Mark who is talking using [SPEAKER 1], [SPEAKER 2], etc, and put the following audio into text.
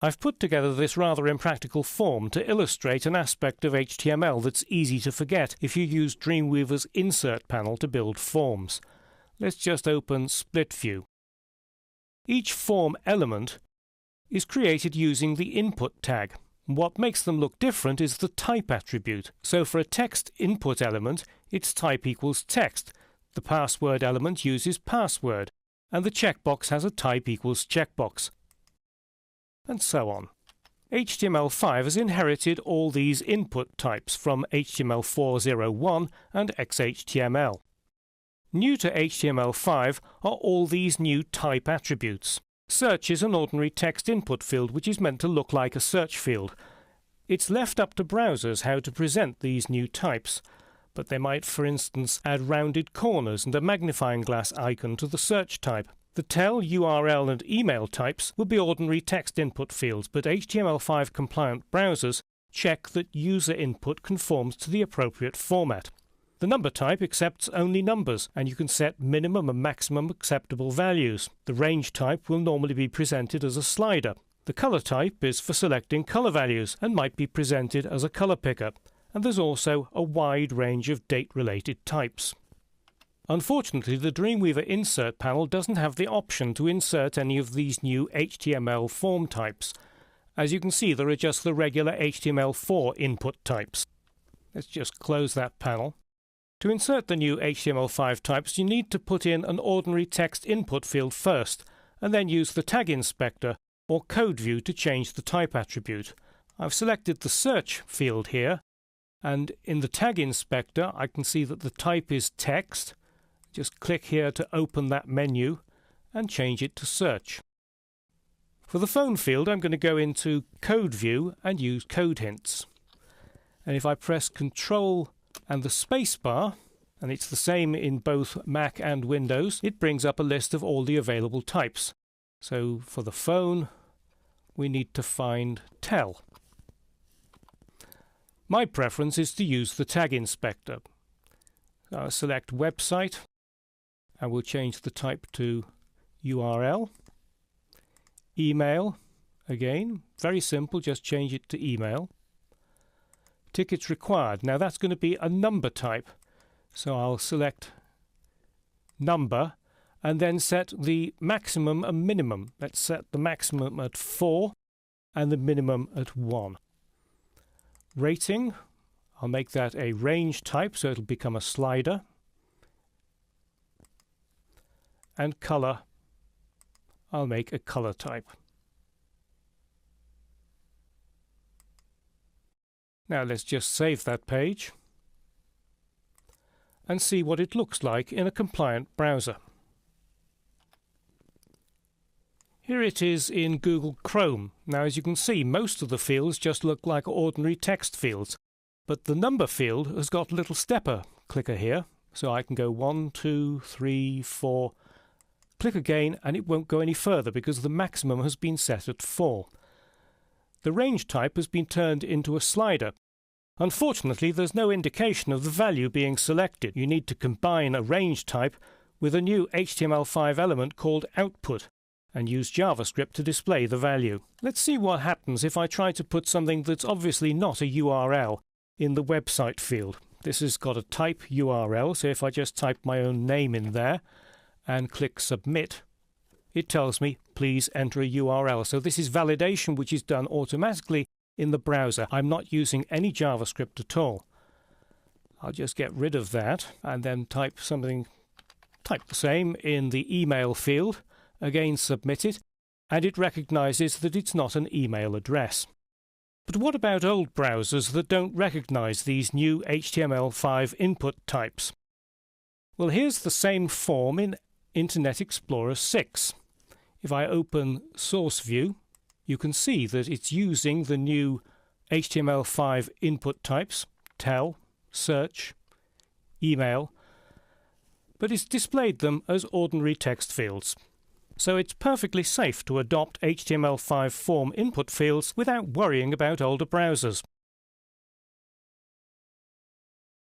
[SPEAKER 1] I've put together this rather impractical form to illustrate an aspect of HTML that's easy to forget if you use Dreamweaver's Insert panel to build forms. Let's just open Split View. Each form element is created using the input tag. What makes them look different is the type attribute. So for a text input element, its type equals text. The password element uses password, and the checkbox has a type equals checkbox, and so on. HTML5 has inherited all these input types from HTML4.0.1 and XHTML. New to HTML5 are all these new type attributes. Search is an ordinary text input field which is meant to look like a search field. It's left up to browsers how to present these new types, but they might, for instance, add rounded corners and a magnifying glass icon to the search type. The tel, URL and email types will be ordinary text input fields, but HTML5 compliant browsers check that user input conforms to the appropriate format. The number type accepts only numbers, and you can set minimum and maximum acceptable values. The range type will normally be presented as a slider. The color type is for selecting color values and might be presented as a color picker. And there's also a wide range of date-related types. Unfortunately, the Dreamweaver Insert panel doesn't have the option to insert any of these new HTML form types. As you can see, there are just the regular HTML4 input types. Let's just close that panel. To insert the new HTML5 types, you need to put in an ordinary text input field first, and then use the tag inspector or code view to change the type attribute. I've selected the search field here, and in the tag inspector I can see that the type is text. Just click here to open that menu and change it to search. For the phone field, I'm going to go into code view and use code hints. And if I press Control and the space bar, and it's the same in both Mac and Windows, it brings up a list of all the available types. So for the phone, we need to find tel. My preference is to use the tag inspector. I'll select website, and we'll change the type to URL. Email, again, very simple, just change it to email. Tickets required. Now that's going to be a number type, so I'll select number and then set the maximum and minimum. Let's set the maximum at 4 and the minimum at 1. Rating, I'll make that a range type, so it'll become a slider. And color, I'll make a color type. Now let's just save that page and see what it looks like in a compliant browser. Here it is in Google Chrome. Now as you can see, most of the fields just look like ordinary text fields, but the number field has got a little stepper clicker here, so I can go 1, 2, 3, 4, click again, and it won't go any further because the maximum has been set at 4. The range type has been turned into a slider. Unfortunately, there's no indication of the value being selected. You need to combine a range type with a new HTML5 element called output and use JavaScript to display the value. Let's see what happens if I try to put something that's obviously not a URL in the website field. This has got a type URL, so if I just type my own name in there and click submit, it tells me please enter a URL. So this is validation which is done automatically in the browser. I'm not using any JavaScript at all. I'll just get rid of that and then type the same in the email field, again submit it, and it recognizes that it's not an email address. But what about old browsers that don't recognize these new HTML5 input types? Well, here's the same form in Internet Explorer 6. If I open Source View, you can see that it's using the new HTML5 input types, tel, search, email, but it's displayed them as ordinary text fields. So it's perfectly safe to adopt HTML5 form input fields without worrying about older browsers.